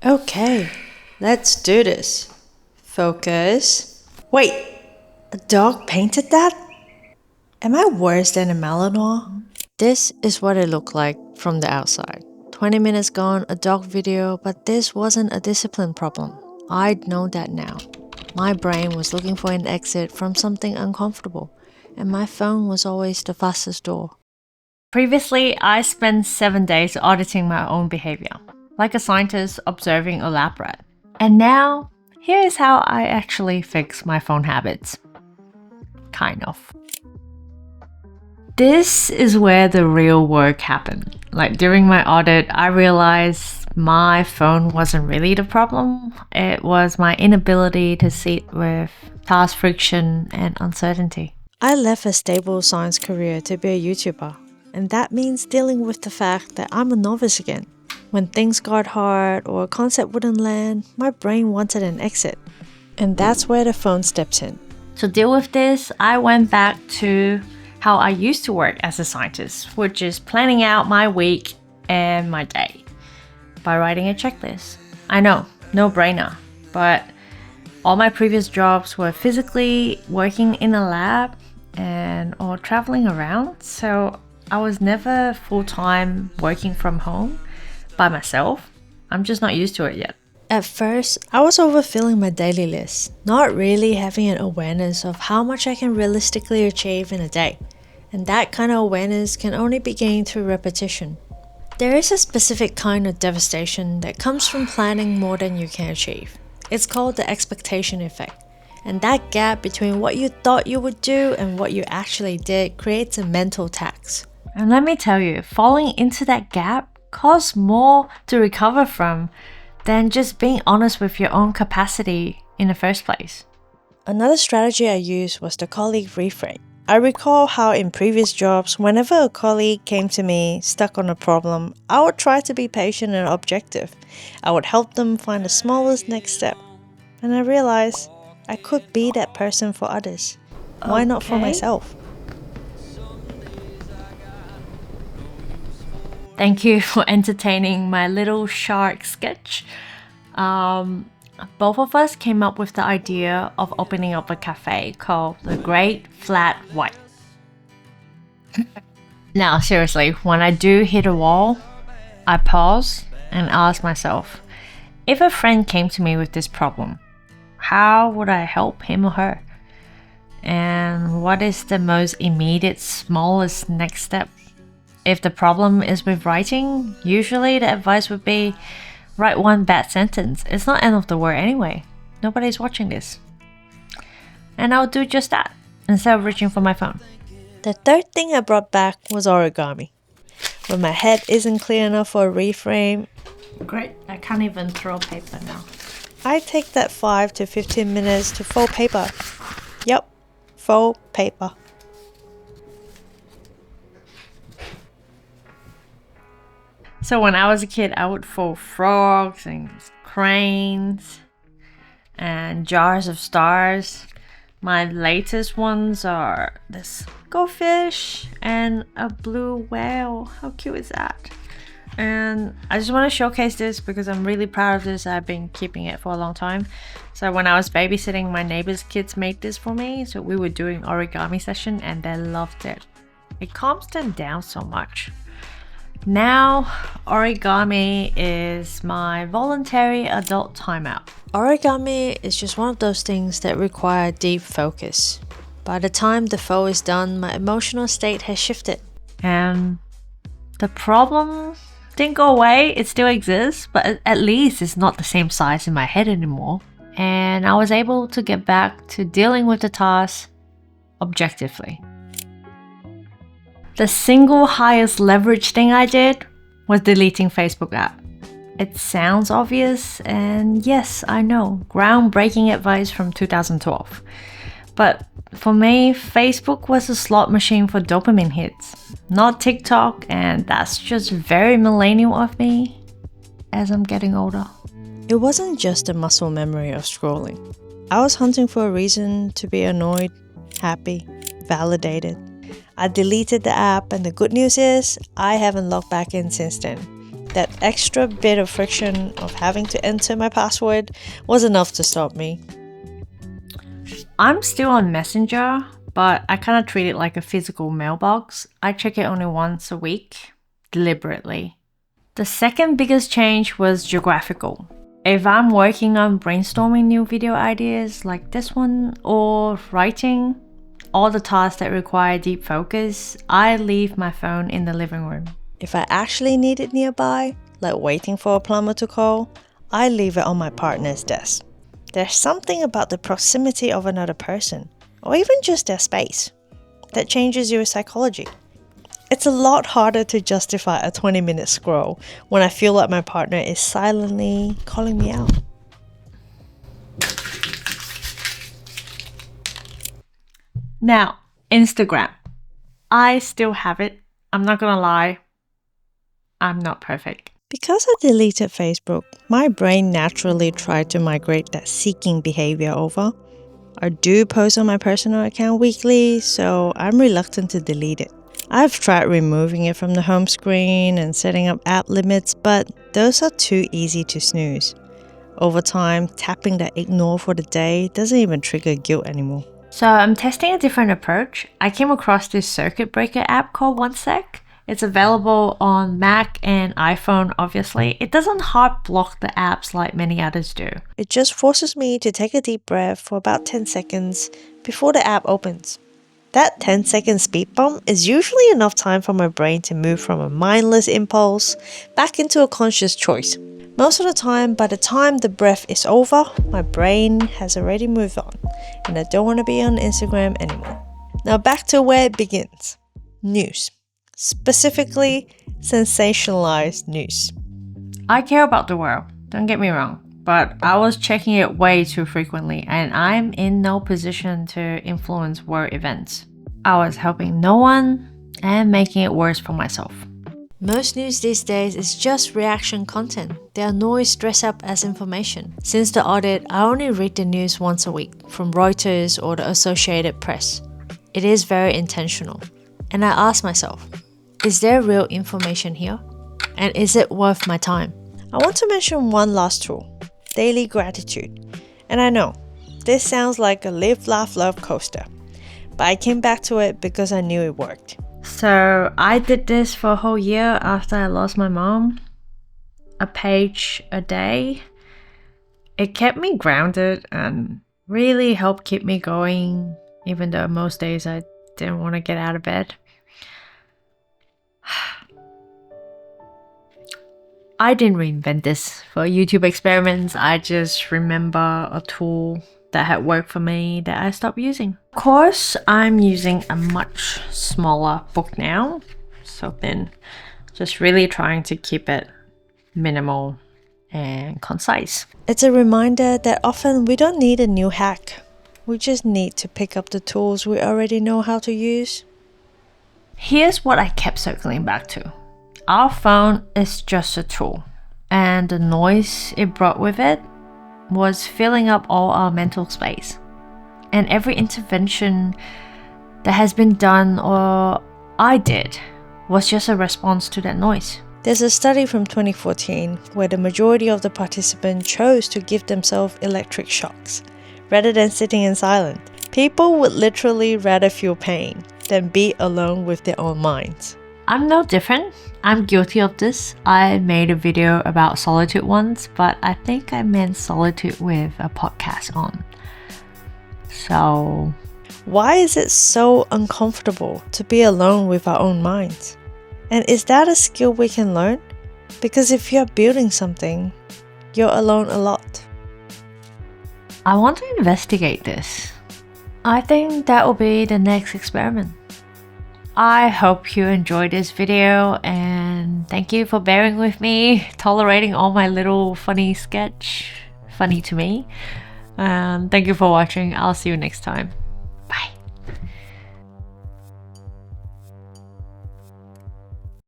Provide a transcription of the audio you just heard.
Okay, let's do this. Focus. Wait, a dog painted that? Am I worse than a Malinois? This is what it looked like from the outside. 20 minutes gone, a dog video, but this wasn't a discipline problem. I'd know that now. My brain was looking for an exit from something uncomfortable, and my phone was always the fastest door. Previously, I spent 7 days auditing my own behavior, like a scientist observing a lab rat. And now, here is how I actually fix my phone habits. Kind of. This is where the real work happened. Like during my audit, I realized my phone wasn't really the problem. It was my inability to sit with task friction and uncertainty. I left a stable science career to be a YouTuber, and that means dealing with the fact that I'm a novice again. When things got hard or a concept wouldn't land, my brain wanted an exit. And that's where the phone steps in. To deal with this, I went back to how I used to work as a scientist, which is planning out my week and my day by writing a checklist. I know, no brainer, but all my previous jobs were physically working in a lab and or traveling around, so I was never full-time working from home by myself. I'm just not used to it yet. At first, I was overfilling my daily list, not really having an awareness of how much I can realistically achieve in a day. And that kind of awareness can only be gained through repetition. There is a specific kind of devastation that comes from planning more than you can achieve. It's called the expectation effect. And that gap between what you thought you would do and what you actually did creates a mental tax. And let me tell you, falling into that gap costs more to recover from than just being honest with your own capacity in the first place. Another strategy I used was the colleague reframe. I recall how in previous jobs, whenever a colleague came to me stuck on a problem, I would try to be patient and objective. I would help them find the smallest next step. And I realized I could be that person for others. Why not for Okay. myself? Thank you for entertaining my little shark sketch. Both of us came up with the idea of opening up a cafe called the Great Flat White. Now, seriously, when I do hit a wall, I pause and ask myself, if a friend came to me with this problem, how would I help him or her? And what is the most immediate, smallest next step? If the problem is with writing, usually the advice would be write one bad sentence. It's not end of the world anyway. Nobody's watching this. And I'll do just that instead of reaching for my phone. The third thing I brought back was origami. When my head isn't clear enough for a reframe, Great, I can't even throw paper now. I take that 5 to 15 minutes to fold paper. Yup, fold paper. So when I was a kid, I would fold frogs and cranes and jars of stars. My latest ones are this goldfish and a blue whale. How cute is that? And I just want to showcase this because I'm really proud of this. I've been keeping it for a long time. So when I was babysitting, my neighbor's kids made this for me. So we were doing origami session and they loved it. It calms them down so much. Now, origami is my voluntary adult timeout. Origami is just one of those things that require deep focus. By the time the fold is done, my emotional state has shifted. And the problem didn't go away, it still exists, but at least it's not the same size in my head anymore. And I was able to get back to dealing with the task objectively. The single highest leverage thing I did was deleting Facebook app. It sounds obvious, and yes, I know, groundbreaking advice from 2012. But for me, Facebook was a slot machine for dopamine hits, not TikTok, and that's just very millennial of me as I'm getting older. It wasn't just a muscle memory of scrolling. I was hunting for a reason to be annoyed, happy, validated. I deleted the app, and the good news is I haven't logged back in since then. That extra bit of friction of having to enter my password was enough to stop me. I'm still on Messenger, but I kind of treat it like a physical mailbox. I check it only once a week, deliberately. The second biggest change was geographical. If I'm working on brainstorming new video ideas like this one or writing, all the tasks that require deep focus, I leave my phone in the living room. If I actually need it nearby, like waiting for a plumber to call, I leave it on my partner's desk. There's something about the proximity of another person, or even just their space, that changes your psychology. It's a lot harder to justify a 20-minute scroll when I feel like my partner is silently calling me out. Now, Instagram. I still have it. I'm not gonna lie. I'm not perfect. Because I deleted Facebook, my brain naturally tried to migrate that seeking behavior over. I do post on my personal account weekly, so I'm reluctant to delete it. I've tried removing it from the home screen and setting up app limits, but those are too easy to snooze. Over time, tapping that ignore for the day doesn't even trigger guilt anymore. So I'm testing a different approach. I came across this circuit breaker app called OneSec. It's available on Mac and iPhone, obviously. It doesn't hard block the apps like many others do. It just forces me to take a deep breath for about 10 seconds before the app opens. That 10-second speed bump is usually enough time for my brain to move from a mindless impulse back into a conscious choice. Most of the time, by the time the breath is over, my brain has already moved on, and I don't want to be on Instagram anymore. Now back to where it begins. News. Specifically, sensationalized news. I care about the world, don't get me wrong, but I was checking it way too frequently and I'm in no position to influence world events. I was helping no one and making it worse for myself. Most news these days is just reaction content. They are noise dressed up as information. Since the audit, I only read the news once a week from Reuters or the Associated Press. It is very intentional. And I ask myself, is there real information here? And is it worth my time? I want to mention one last tool, daily gratitude. And I know, this sounds like a live, laugh, love coaster. But I came back to it because I knew it worked. So I did this for a whole year after I lost my mom. A page a day. It kept me grounded and really helped keep me going, even though most days I didn't want to get out of bed. I didn't reinvent this for YouTube experiments. I just remember a tool that had worked for me that I stopped using. Of course, I'm using a much smaller book now, so then just really trying to keep it minimal and concise. It's a reminder that often we don't need a new hack. We just need to pick up the tools we already know how to use. Here's what I kept circling back to. Our phone is just a tool, and the noise it brought with it was filling up all our mental space. And every intervention that has been done or I did was just a response to that noise. There's a study from 2014 where the majority of the participants chose to give themselves electric shocks rather than sitting in silence. People would literally rather feel pain than be alone with their own minds. I'm no different. I'm guilty of this. I made a video about solitude once, but I think I meant solitude with a podcast on. So, why is it so uncomfortable to be alone with our own minds? And is that a skill we can learn? Because if you're building something, you're alone a lot. I want to investigate this. I think that will be the next experiment. I hope you enjoyed this video and thank you for bearing with me, tolerating all my little funny sketch. Funny to me. Thank you for watching. I'll see you next time.